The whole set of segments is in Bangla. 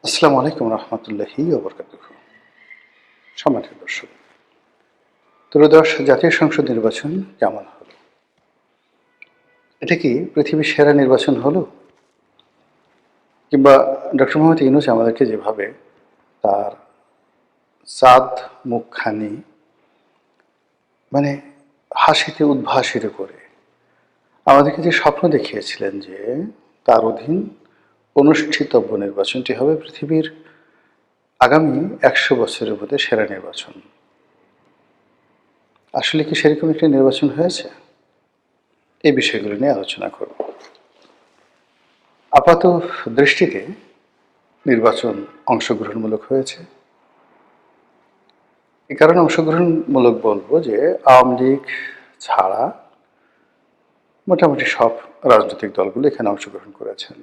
আসসালামু আলাইকুম রহমতুল্লাহি ওয়া বারাকাতুহু। সম্মানিত দর্শক, ত্রয়োদশ জাতীয় সংসদ নির্বাচন কেমন হলো? এটা কি পৃথিবীর সেরা নির্বাচন হলো? কিংবা ডক্টর মোহাম্মদ ইউনূস আমাদেরকে যেভাবে তার চাঁদ মুখখানি মানে হাসিতে উদ্ভাসিত করে আমাদেরকে যে স্বপ্ন দেখিয়েছিলেন যে তার অধীন অনুষ্ঠিতব্য নির্বাচনটি হবে পৃথিবীর আগামী ১০০ বছরের মধ্যে সেরা নির্বাচন। আসলে কি সেরকম একটি নির্বাচন হয়েছে? এই বিষয়গুলো নিয়ে আলোচনা করব। আপাত দৃষ্টিতে নির্বাচন অংশগ্রহণমূলক হয়েছে। এ কারণে অংশগ্রহণমূলক বলবো যে আওয়ামী লীগ ছাড়া মোটামুটি সব রাজনৈতিক দলগুলো এখানে অংশগ্রহণ করেছেন।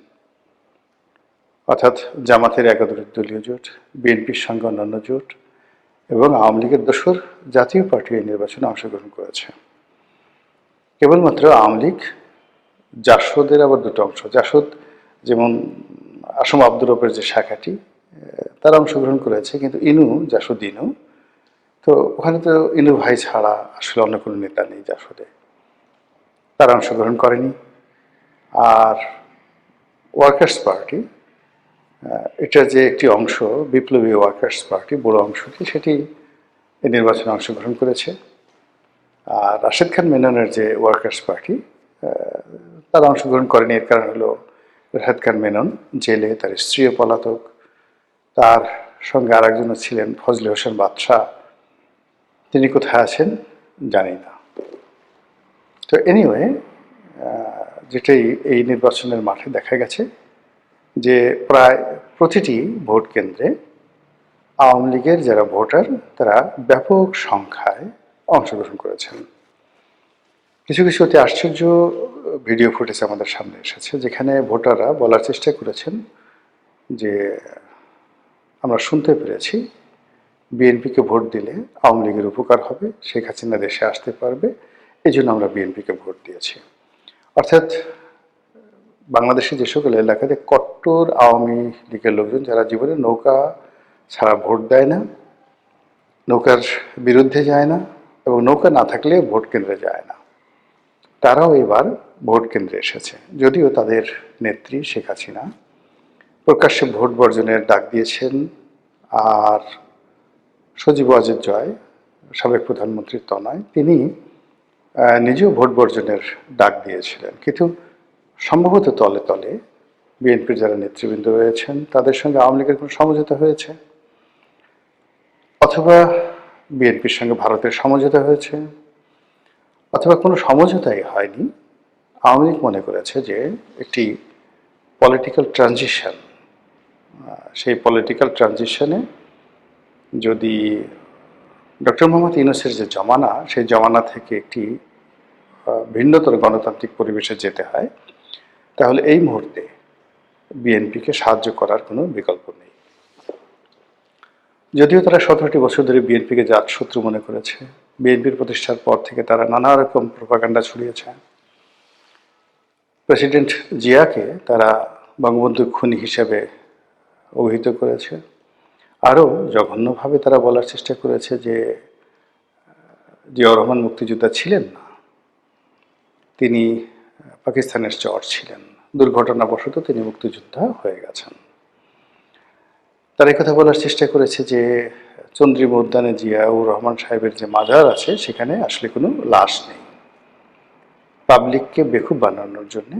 অর্থাৎ জামাতের একাদশ দলীয় জোট, বিএনপির সঙ্গে অন্যান্য জোট এবং আওয়ামী লীগের দোসর জাতীয় পার্টি এই নির্বাচনে অংশগ্রহণ করেছে। কেবলমাত্র আওয়ামী লীগ জাসদের আবার দুটো অংশ, জাসদ যেমন আসম আব্দুর রবের যে শাখাটি তারা অংশগ্রহণ করেছে, কিন্তু জাসদ ইনু, তো ওখানে তো ইনু ভাই ছাড়া আসলে অন্য কোনো নেতা নেই জাসদে, তারা অংশগ্রহণ করেনি। আর ওয়ার্কার্স পার্টি, এটা যে একটি অংশ, বিপ্লবী ওয়ার্কার্স পার্টি বড় অংশটি, সেটি এই নির্বাচনে অংশগ্রহণ করেছে। আর রাশেদ খান মেননের যে ওয়ার্কার্স পার্টি, তারা অংশগ্রহণ করেনি। এর কারণ হলো রাশেদ খান মেনন জেলে, তার স্ত্রীও পলাতক, তার সঙ্গে আরেকজনও ছিলেন ফজলে হোসেন বাদশাহ, তিনি কোথায় আছেন জানি না। তো এনিওয়ে, যেটাই এই নির্বাচনের মাঠে দেখা গেছে যে প্রায় প্রতিটি ভোট কেন্দ্রে আওয়ামী লীগের যারা ভোটার তারা ব্যাপক সংখ্যায় অংশগ্রহণ করেছেন। কিছু কিছু অতি আশ্চর্য ভিডিও ফুটেজ আমাদের সামনে এসেছে, যেখানে ভোটাররা বলার চেষ্টা করেছেন যে আমরা শুনতে পেরেছি বিএনপিকে ভোট দিলে আওয়ামী লীগের উপকার হবে, শেখ হাসিনা দেশে আসতে পারবে, এই জন্য আমরা বিএনপিকে ভোট দিয়েছি। অর্থাৎ বাংলাদেশে যে সকল এলাকাতে কট্টর আওয়ামী লীগের লোকজন, যারা জীবনে নৌকা ছাড়া ভোট দেয় না, নৌকার বিরুদ্ধে যায় না এবং নৌকা না থাকলে ভোট কেন্দ্রে যায় না, তারাও এবার ভোট কেন্দ্রে এসেছে। যদিও তাদের নেত্রী শেখ হাসিনা প্রকাশ্যে ভোট বর্জনের ডাক দিয়েছেন, আর সজীব ওয়াজেদ জয়, সাবেক প্রধানমন্ত্রী তনয়, তিনি নিজেও ভোট বর্জনের ডাক দিয়েছিলেন। কিন্তু সম্ভবত তলে তলে বিএনপির যারা নেতৃবৃন্দ রয়েছেন তাদের সঙ্গে আওয়ামী লীগের কোনো সমঝোতা হয়েছে, অথবা বিএনপির সঙ্গে ভারতের সমঝোতা হয়েছে, অথবা কোনো সমঝোতাই হয়নি। আওয়ামী লীগ মনে করেছে যে একটি পলিটিক্যাল ট্রানজিশন, সেই পলিটিক্যাল ট্রানজিশনে যদি ডক্টর মোহাম্মদ ইউনূসের যে জমানা, সেই জমানা থেকে একটি ভিন্নতর গণতান্ত্রিক পরিবেশে যেতে হয়, তাহলে এই মুহূর্তে বিএনপিকে সাহায্য করার কোনো বিকল্প নেই। যদিও তারা 17টি বছর ধরে বিএনপিকে জাতশত্রু মনে করেছে, বিএনপির প্রতিষ্ঠার পর থেকে তারা নানা রকম প্রোপাগান্ডা ছড়িয়েছে। প্রেসিডেন্ট জিয়াকে তারা বঙ্গবন্ধুর খুনি হিসেবে অভিহিত করেছে। আরও জঘন্যভাবে তারা বলার চেষ্টা করেছে যে জিয়াউর রহমান মুক্তিযোদ্ধা ছিলেন না, তিনি পাকিস্তানের চর ছিলেন, দুর্ঘটনাবশত তিনি মুক্তিযোদ্ধা হয়ে গেছেন। তারা এই কথা বলার চেষ্টা করেছে যে চন্দ্রিম উদ্যানে জিয়াউর রহমান সাহেবের যে মাজার আছে সেখানে আসলে কোনো লাশ নেই। পাবলিককে বেকুব বানানোর জন্যে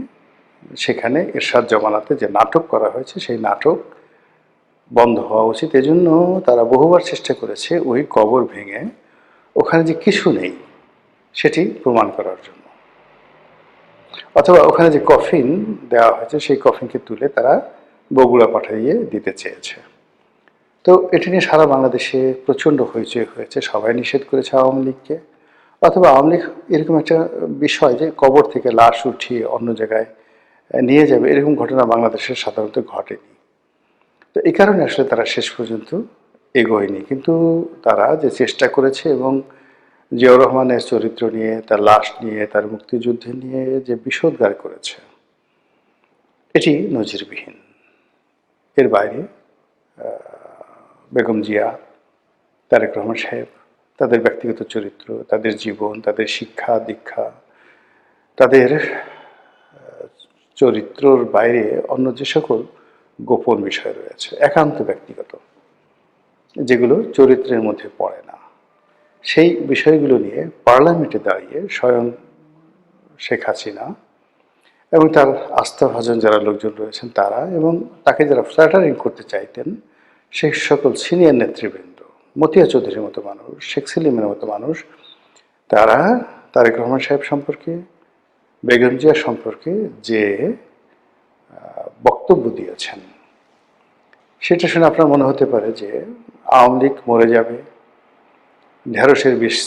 সেখানে এরশাদ জমানাতে যে নাটক করা হয়েছে সেই নাটক বন্ধ হওয়া উচিত। এজন্য তারা বহুবার চেষ্টা করেছে ওই কবর ভেঙে ওখানে যে কিছু নেই সেটি প্রমাণ করার জন্য, অথবা ওখানে যে কফিন দেওয়া হয়েছে সেই কফিনকে তুলে তারা বগুড়া পাঠিয়ে দিতে চেয়েছে। তো এটি নিয়ে সারা বাংলাদেশে প্রচণ্ড হইচই হয়েছে, সবাই নিষেধ করেছে আওয়ামী লীগকে। অথবা আওয়ামী লীগ এরকম একটা বিষয় যে কবর থেকে লাশ উঠিয়ে অন্য জায়গায় নিয়ে যাবে, এরকম ঘটনা বাংলাদেশে সাধারণত ঘটেনি। তো এই কারণে আসলে তারা শেষ পর্যন্ত এগোয়নি। কিন্তু তারা যে চেষ্টা করেছে এবং জিয়াউর রহমানের চরিত্র নিয়ে, তার লাশ নিয়ে, তার মুক্তিযুদ্ধে নিয়ে যে বিষোদগার করেছে, এটি নজিরবিহীন। এর বাইরে বেগম জিয়া, তারেক রহমান সাহেব, তাদের ব্যক্তিগত চরিত্র, তাদের জীবন, তাদের শিক্ষা দীক্ষা, তাদের চরিত্রর বাইরে অন্য যে সকল গোপন বিষয় রয়েছে একান্ত ব্যক্তিগত, যেগুলো চরিত্রের মধ্যে পড়ে না, সেই বিষয়গুলো নিয়ে পার্লামেন্টে দাঁড়িয়ে স্বয়ং শেখ হাসিনা এবং তার আস্থাভাজন যারা লোকজন রয়েছেন তারা, এবং তাকে যারা ফ্ল্যাটারিং করতে চাইতেন সেই সকল সিনিয়র নেতৃবৃন্দ, মতিয়া চৌধুরীর মতো মানুষ, শেখ সেলিমের মতো মানুষ, তারা তারেক রহমান সাহেব সম্পর্কে, বেগম জিয়া সম্পর্কে যে বক্তব্য দিয়েছেন, সেটা শুনে আপনার মনে হতে পারে যে আওয়ামী লীগ মরে যাবে, ঢেঁড়সের বিষ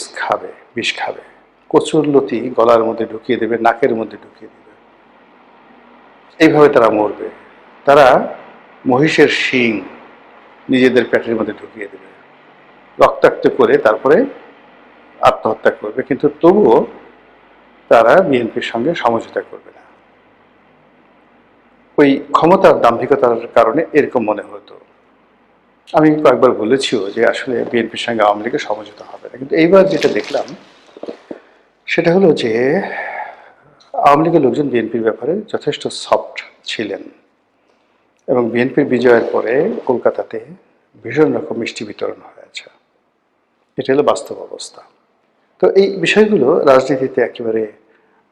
খাবে, কচুর লতি গলার মধ্যে ঢুকিয়ে দেবে, নাকের মধ্যে ঢুকিয়ে দেবে, এইভাবে তারা মরবে। তারা মহিষের শিং নিজেদের পেটের মধ্যে ঢুকিয়ে দেবে, রক্তাক্ত করে তারপরে আত্মহত্যা করবে, কিন্তু তবুও তারা বিএনপির সঙ্গে সমঝোতা করবে না। ওই ক্ষমতার দাম্ভিকতার কারণে এরকম মনে হতো। আমি কয়েকবার বলেছিও যে আসলে বিএনপির সঙ্গে আওয়ামী লীগের সমঝোতা হবে না, কিন্তু এইবার যেটা দেখলাম সেটা হলো যে আওয়ামী লীগের লোকজন বিএনপির ব্যাপারে যথেষ্ট সফট ছিলেন, এবং বিএনপির বিজয়ের পরে কলকাতাতে ভীষণ রকম মিষ্টি বিতরণ হয়েছে। এটা হলো বাস্তব অবস্থা। তো এই বিষয়গুলো রাজনীতিতে একেবারে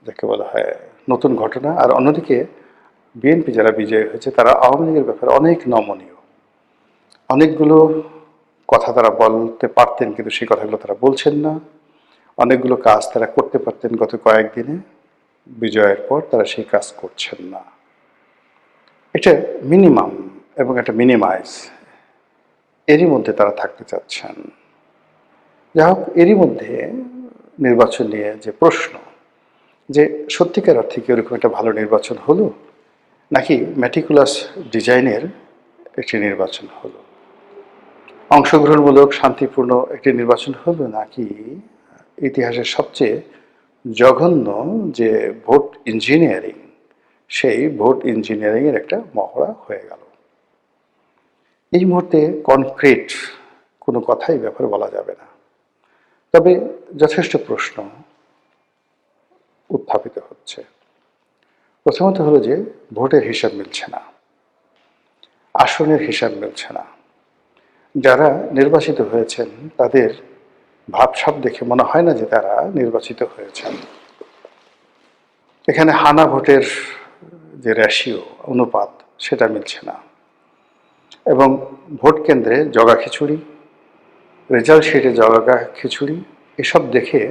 যাকে বলা হয় নতুন ঘটনা। আর অন্যদিকে বিএনপি যারা বিজয়ী হয়েছে তারা আওয়ামী লীগের ব্যাপারে অনেক নমনীয়, অনেকগুলো কথা তারা বলতে পারতেন কিন্তু সেই কথাগুলো তারা বলছেন না, অনেকগুলো কাজ তারা করতে পারতেন গত কয়েকদিনে, বিজয়ের পর তারা সেই কাজ করছেন না। এটা মিনিমাম এবং একটা মিনিমাইজ, এরই মধ্যে তারা থাকতে চাচ্ছেন। যাই হোক, এরই মধ্যে নির্বাচন নিয়ে যে প্রশ্ন, যে সত্যিকার অর্থে কি ওরকম একটা ভালো নির্বাচন হলো, নাকি ম্যাটিকুলাস ডিজাইনের একটি নির্বাচন হলো, অংশগ্রহণমূলক শান্তিপূর্ণ একটি নির্বাচন হলো, নাকি ইতিহাসের সবচেয়ে জঘন্য যে ভোট ইঞ্জিনিয়ারিং, সেই ভোট ইঞ্জিনিয়ারিংয়ের একটা মহড়া হয়ে গেল। এই মুহূর্তে কনক্রিট কোনো কথাই ব্যাপারে বলা যাবে না, তবে যথেষ্ট প্রশ্ন উত্থাপিত হচ্ছে। প্রথমত হলো যে ভোটের হিসাব মিলছে না, আসনের হিসাব মিলছে না। যারা নির্বাচিত হয়েছেন তাদের ভাবসাব দেখে মনে হয় না যে তারা নির্বাচিত হয়েছেন। এখানে হানা ভোটের যে রেশিও, অনুপাত, সেটা মিলছে না, এবং ভোট কেন্দ্রে জগা খিচুড়ি, রেজাল্ট শিটে জগা খিচুড়ি, এসব দেখে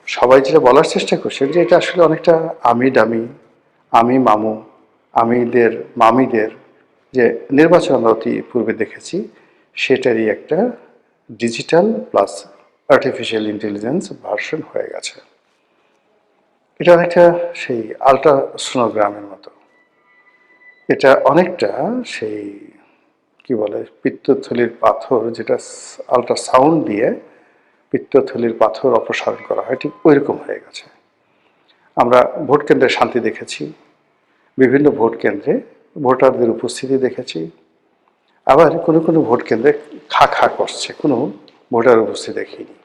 সবাই যেটা বলার চেষ্টা করছেন যে এটা আসলে অনেকটা আমি ডামি, আমি মামু, আমিদের মামিদের যে নির্বাচন আমরা অতি পূর্বে দেখেছি, সেটারই একটা digital plus artificial intelligence version হয়ে গেছে। এটা অনেকটা সেই আল্ট্রাসোনোগ্রামের মতো, এটা অনেকটা সেই কি বলে পিত্তথলির পাথর, যেটা আল্ট্রাসাউন্ড দিয়ে পিত্তথলির পাথর অপসারণ করা হয়, ঠিক ওই রকম হয়ে গেছে। আমরা ভোট কেন্দ্রে শান্তি দেখেছি, বিভিন্ন ভোট কেন্দ্রে ভোটারদের উপস্থিতি দেখেছি, আবার কোনো কোনো ভোট কেন্দ্রে খা খা করছে, কোনো ভোটার উপস্থিতি দেখিনি।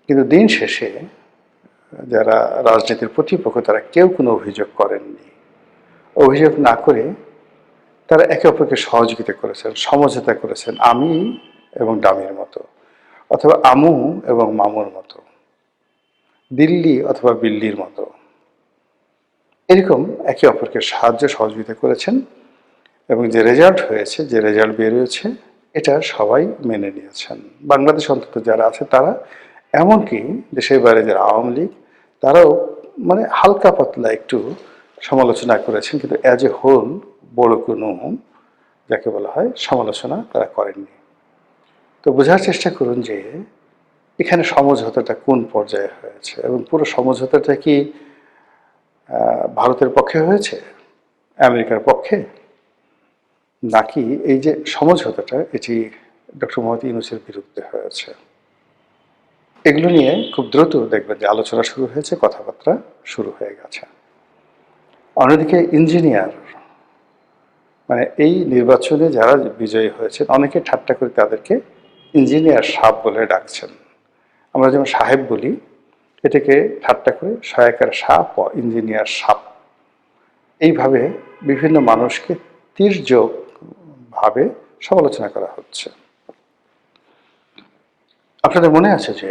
কিন্তু দিন শেষে যারা রাজনীতির প্রতিপক্ষ তারা কেউ কোনো অভিযোগ করেননি। অভিযোগ না করে তারা একে অপরকে সহযোগিতা করেছেন, সমঝোতা করেছেন, আমি এবং ডামির মতো, অথবা আমু এবং মামুর মতো, দিল্লি অথবা বিল্লির মতো, এরকম একে অপরকে সাহায্য সহযোগিতা করেছেন, এবং যে রেজাল্ট হয়েছে, যে রেজাল্ট বেরিয়েছে, এটা সবাই মেনে নিয়েছেন। বাংলাদেশ অন্তত যারা আছে তারা, এমনকি দেশের বাইরে যারা আওয়ামী লীগ, তারাও মানে হালকা পাতলা একটু সমালোচনা করেছেন, কিন্তু অ্যাজ এ হোল বড় কোনো যাকে বলা হয় সমালোচনা তারা করেননি। তো বোঝার চেষ্টা করুন যে এখানে সমঝোতাটা কোন পর্যায়ে হয়েছে, এবং পুরো সমঝোতাটা কি ভারতের পক্ষে হয়েছে, আমেরিকার পক্ষে, নাকি এই যে সমঝোতাটা এটি ডক্টর মোহাম্মদ ইউনূসের বিরুদ্ধে হয়েছে। এগুলো নিয়ে খুব দ্রুত দেখবেন যে আলোচনা শুরু হয়েছে, কথাবার্তা শুরু হয়ে গেছে। অন্যদিকে ইঞ্জিনিয়ার মানে এই নির্বাচনে যারা বিজয়ী হয়েছেন অনেকে ঠাট্টা করে তাদেরকে ইঞ্জিনিয়ার সাহেব বলে ডাকছেন। আমরা যেমন সাহেব বলি, এটাকে ঠাট্টা করে সহায়কার সাপ ইঞ্জিনিয়ার সাপ, এইভাবে বিভিন্ন মানুষকে তির্যক ভাবে সমালোচনা করা হচ্ছে। আপনাদের মনে আছে যে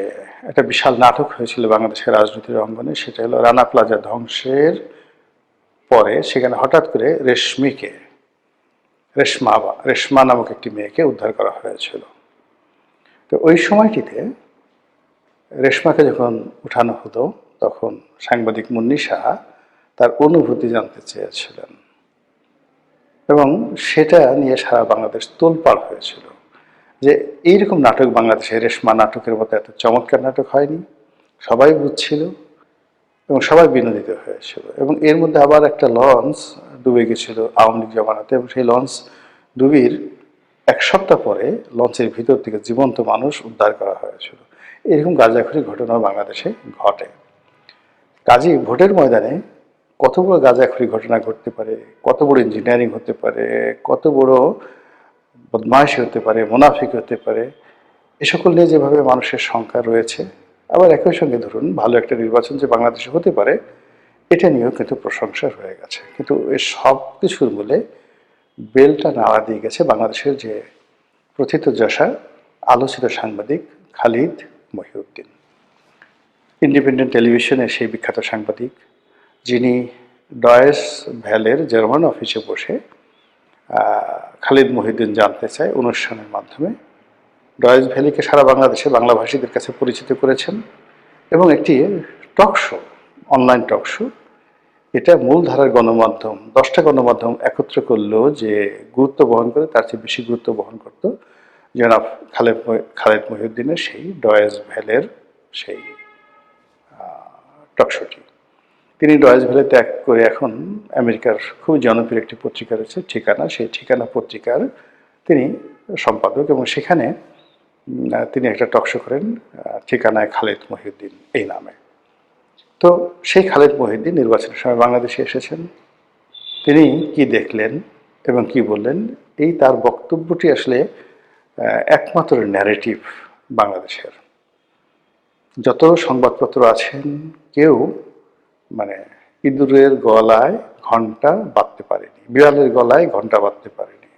একটা বিশাল নাটক হয়েছিল বাংলাদেশের রাজনীতির অঙ্গনে, সেটা হলো রানা প্লাজা ধ্বংসের পরে সেখানে হঠাৎ করে রেশমা নামক একটি মেয়েকে উদ্ধার করা হয়েছিল। তো ওই সময়টিতে রেশমাকে যখন উঠানো হতো তখন সাংবাদিক মুন্নি সাহা তার অনুভূতি জানতে চেয়েছিলেন এবং সেটা নিয়ে সারা বাংলাদেশ তোলপাড় হয়েছিল যে এইরকম নাটক বাংলাদেশে রেশমা নাটকের মতো এত চমৎকার নাটক হয়নি, সবাই বুঝছিল এবং সবাই বিনোদিত হয়েছিল। এবং এর মধ্যে আবার একটা লঞ্চ ডুবে গেছিল আওয়ামী লীগ জমানাতে, এবং সেই লঞ্চ ডুবির এক সপ্তাহ পরে লঞ্চের ভিতর থেকে জীবন্ত মানুষ উদ্ধার করা হয়েছিল। এরকম গাঁজাখুরি ঘটনা বাংলাদেশে ঘটে। কাজেই ভোটের ময়দানে কত বড় গাঁজাখুরি ঘটনা ঘটতে পারে, কত বড় ইঞ্জিনিয়ারিং হতে পারে, কত বড় বদমাইশি হতে পারে, মুনাফিক হতে পারে, এ সকল নিয়ে যেভাবে মানুষের সংখ্যা রয়েছে, আবার একই সঙ্গে ধরুন ভালো একটা নির্বাচন যে বাংলাদেশে হতে পারে এটা নিয়েও কিন্তু প্রশংসা হয়ে গেছে। কিন্তু এর সব কিছুর মূলে বেলটা নাড়া দিয়ে গেছে বাংলাদেশের যে প্রথিতযশা আলোচিত সাংবাদিক খালিদ মহিউদ্দিন, ইন্ডিপেন্ডেন্ট টেলিভিশনের সেই বিখ্যাত সাংবাদিক যিনি ডয়েস ভ্যালের জার্মান অফিসে বসে খালিদ মহিউদ্দিন জানতে চায় অনুষ্ঠানের মাধ্যমে ডয়েস ভ্যালিকে সারা বাংলাদেশে বাংলাভাষীদের কাছে পরিচিত করেছেন এবং একটি talk show, online talk show, এটা মূলধারার গণমাধ্যম 10টা গণমাধ্যম একত্র করলেও যে গুরুত্ব বহন করে তার চেয়ে বেশি গুরুত্ব বহন করত জনাব খালিদ মহিউদ্দিনের সেই ডয়েস ভ্যালের সেই টক শোটি। তিনি ডয়েস ভ্যালে ত্যাগ করে এখন আমেরিকার খুব জনপ্রিয় একটি পত্রিকা রয়েছে ঠিকানা, সেই ঠিকানা পত্রিকার তিনি সম্পাদক এবং সেখানে তিনি একটা টক শো করেন ঠিকানায় খালিদ মহিউদ্দিন এই নামে। তো সেই খালিদ মহিউদ্দিন নির্বাচনের সময় বাংলাদেশে এসেছেন, তিনি কি দেখলেন এবং কি বললেন, এই তার বক্তব্যটি আসলে একমাত্র ন্যারেটিভ বাংলাদেশের। যত সংবাদপত্র আছেন কেউ মানে ইঁদুরের গলায় ঘন্টা বাঁধতে পারেনি, বিড়ালের গলায় ঘন্টা বাঁধতে পারেনি,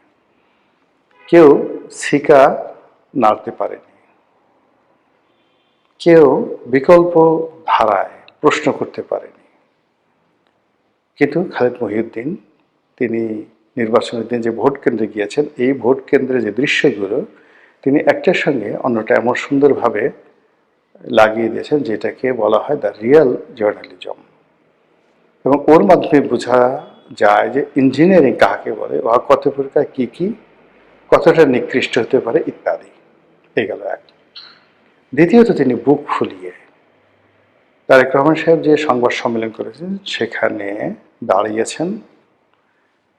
কেউ শিকা নাড়তে পারেনি, কেউ বিকল্প ধারায় প্রশ্ন করতে পারেনি। কিন্তু খালিদ মহিউদ্দিন তিনি নির্বাচনের দিন যে ভোট কেন্দ্রে গিয়েছেন, এই ভোট কেন্দ্রে যে দৃশ্যগুলো তিনি একটার সঙ্গে অন্যটা এমন সুন্দরভাবে লাগিয়ে দিয়েছেন যেটাকে বলা হয় দ্য রিয়েল জার্নালিজম। এবং ওর মাধ্যমে বোঝা যায় যে ইঞ্জিনিয়ারিং কাকে বলে, বা কত প্রকার কী কী, কতটা নিকৃষ্ট হতে পারে ইত্যাদি। এই গেল এক। দ্বিতীয়ত তিনি বুক ফুলিয়ে তারেক রহমান সাহেব যে সংবাদ সম্মেলন করেছেন সেখানে দাঁড়িয়েছেন,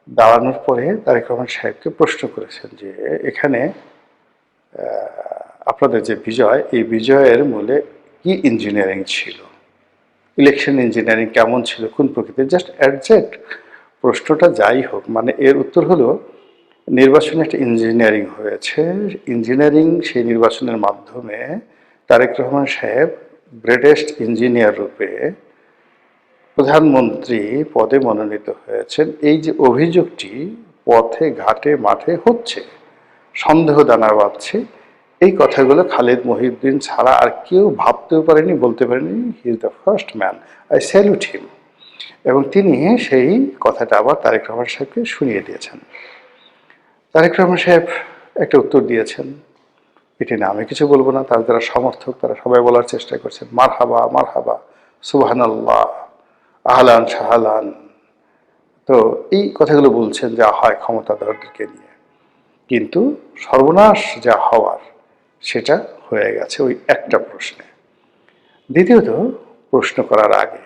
দাঁড়ানোর পরে তারেক রহমান সাহেবকে প্রশ্ন করেছেন যে এখানে আপনাদের যে বিজয়, এই বিজয়ের মূলে কি ইঞ্জিনিয়ারিং ছিল, ইলেকশন ইঞ্জিনিয়ারিং কেমন ছিল, কোন প্রকৃতির, জাস্ট অ্যাডজেক্ট প্রশ্নটা যাই হোক, মানে এর উত্তর হলো নির্বাচনে একটা ইঞ্জিনিয়ারিং হয়েছে, ইঞ্জিনিয়ারিং সেই নির্বাচনের মাধ্যমে তারেক রহমান সাহেব গ্রেটেস্ট ইঞ্জিনিয়ার রূপে প্রধানমন্ত্রী পদে মনোনীত হয়েছেন। এই যে অভিযোগটি পথে ঘাটে মাঠে হচ্ছে, সন্দেহ দানা বাঁধছে, এই কথাগুলো খালিদ মহিউদ্দিন ছাড়া আর কেউ ভাবতেও পারেনি, বলতে পারেনি। He is the first man, I salute him. এবং তিনি সেই কথাটা আবার তারেক রহমান সাহেবকে শুনিয়ে দিয়েছেন। তারেক রহমান সাহেব একটা উত্তর দিয়েছেন, এটি না আমি কিছু বলবো না, তার যারা সমর্থক তারা সবাই বলার চেষ্টা করছেন মারহাবা মারহাবা, সুবহানাল্লাহ, আহলান শাহলান। তো এই কথাগুলো বলছেন যা হয় ক্ষমতাধরদেরকে নিয়ে, কিন্তু সর্বনাশ যা হওয়ার সেটা হয়ে গেছে ওই একটা প্রশ্নে। দ্বিতীয়ত, প্রশ্ন করার আগে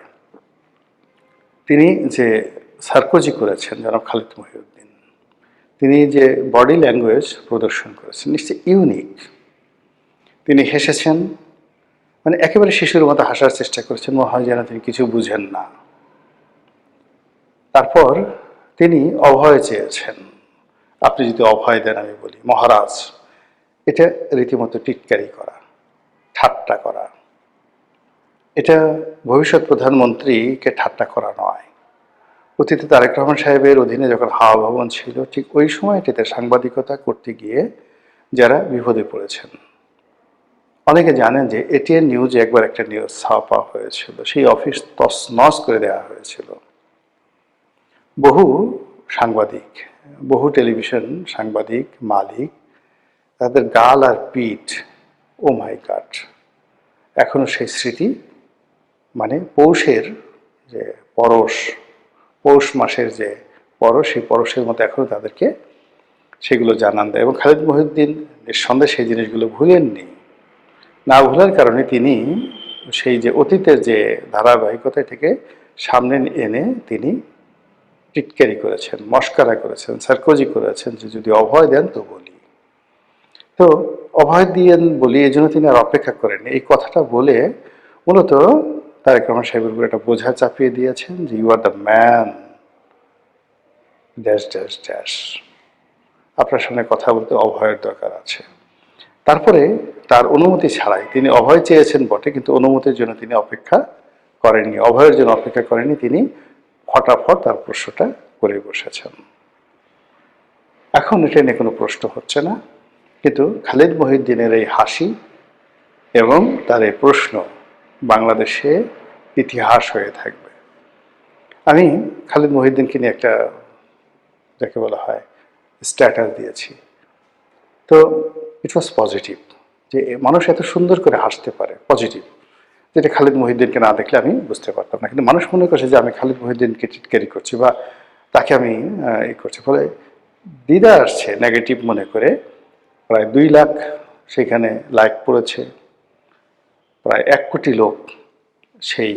তিনি যে সার্কোজি করেছেন জনাব খালিদ মহিউদ্দিন, তিনি যে বডি ল্যাঙ্গুয়েজ প্রদর্শন করেছেন নিশ্চয়ই ইউনিক। তিনি হেসেছেন, মানে একেবারে শিশুর মতো হাসার চেষ্টা করেছেন, মনে হয় যেন তিনি কিছু বুঝেন না। তারপর তিনি অভয় চেয়েছেন, আপনি যদি অভয় দেন, আমি বলি মহারাজ, এটা রীতিমতো টিটকারি করা, ঠাট্টা করা। এটা ভবিষ্যৎ প্রধানমন্ত্রীকে ঠাট্টা করা নয়। অতীতে তারেক রহমান সাহেবের অধীনে যখন হাওয়া ভবন ছিল, ঠিক ওই সময়টিতে সাংবাদিকতা করতে গিয়ে যারা বিপদে পড়েছেন, অনেকে জানেন যে এটিএন নিউজে একবার একটা নিউজ ছাপা হয়েছিল, সেই অফিস তছনছ করে দেওয়া হয়েছিল। বহু সাংবাদিক, বহু টেলিভিশন সাংবাদিক মালিক, তাদের গাল আর পিঠ, ও মাই গড, এখনো সেই স্মৃতি, মানে পৌষের যে পরশ, পৌষ মাসের যে পরশ, সেই পরশের মতো এখনো তাদেরকে সেগুলো জানান দেয়। এবং খালিদ মহিউদ্দিন নিঃসন্দেহে সেই জিনিসগুলো ভুলেননি। না ভুলার কারণে তিনি সেই যে অতীতের যে ধারাবাহিকতা থেকে সামনে এনে তিনি টিটকারি করেছেন, মস্কারা করেছেন, সার্কোজি করেছেন যে যদি অভয় দেন তো বলি। তো অভয় দিয়েন বলি, এই জন্য তিনি আর অপেক্ষা করেন। এই কথাটা বলে মূলত তারেক রহমান সাহেবের উপর একটা বোঝা চাপিয়ে দিয়েছেন যে you are the man, dash dash dash, আপনার সামনে কথা বলতে অভয়ের দরকার আছে। তারপরে তার অনুমতি ছাড়াই তিনি অভয় চেয়েছেন বটে, কিন্তু অনুমতির জন্য তিনি অপেক্ষা করেননি, অভয়ের জন্য অপেক্ষা করেননি, তিনি ফটাফট তার প্রশ্নটা করে বসেছেন। এখন এটা নিয়ে কোনো প্রশ্ন হচ্ছে না, কিন্তু খালিদ মহিউদ্দিনের এই হাসি এবং তার এই প্রশ্ন বাংলাদেশে ইতিহাস হয়ে থাকবে। আমি খালিদ মহিউদ্দিনকে নিয়ে একটা, যাকে বলা হয়, স্ট্যাটাস দিয়েছি। তো ইট ওয়াজ পজিটিভ, যে মানুষ এত সুন্দর করে হাসতে পারে, পজিটিভ, যেটা খালিদ মহিউদ্দিনকে না দেখলে আমি বুঝতে পারতাম না। কিন্তু মানুষ মনে করছে যে আমি খালিদ মহিউদ্দিনকে টিটকারি করছি বা তাকে আমি ই করছি, ফলে দ্বিধা আসছে নেগেটিভ মনে করে। প্রায় 2 লাখ সেখানে লাইক পড়েছে, প্রায় 1 কোটি লোক সেই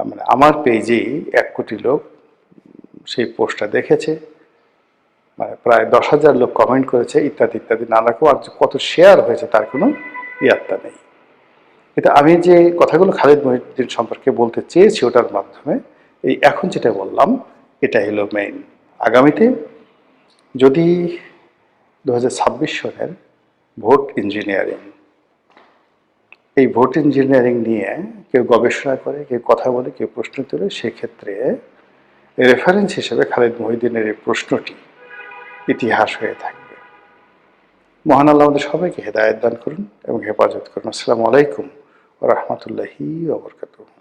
মানে আমার পেজেই 1 কোটি লোক সেই পোস্টটা দেখেছে, মানে প্রায় 10,000 লোক কমেন্ট করেছে, ইত্যাদি ইত্যাদি নানা রকম। আর কত শেয়ার হয়েছে তার কোনো ইয়াত্তা নেই। কিন্তু আমি যে কথাগুলো খালিদ মহিউদ্দিন সম্পর্কে বলতে চেয়েছি ওটার মাধ্যমে এই এখন যেটা বললাম এটাই হলো মেইন। আগামীতে যদি 2026 সনের ভোট ইঞ্জিনিয়ারিং, এই ভোট ইঞ্জিনিয়ারিং নিয়ে কেউ গবেষণা করে, কেউ কথা বলে, কেউ প্রশ্ন তোলে, সেক্ষেত্রে রেফারেন্স হিসেবে খালিদ মহিউদ্দিনের এই প্রশ্নটি ইতিহাস হয়ে থাকবে। মহান আল্লাহ আমাদের সবাইকে হেদায়েত দান করুন এবং হেফাজত করুন। আসসালামু আলাইকুম ওয়া রাহমাতুল্লাহি ওয়া বারাকাতুহু।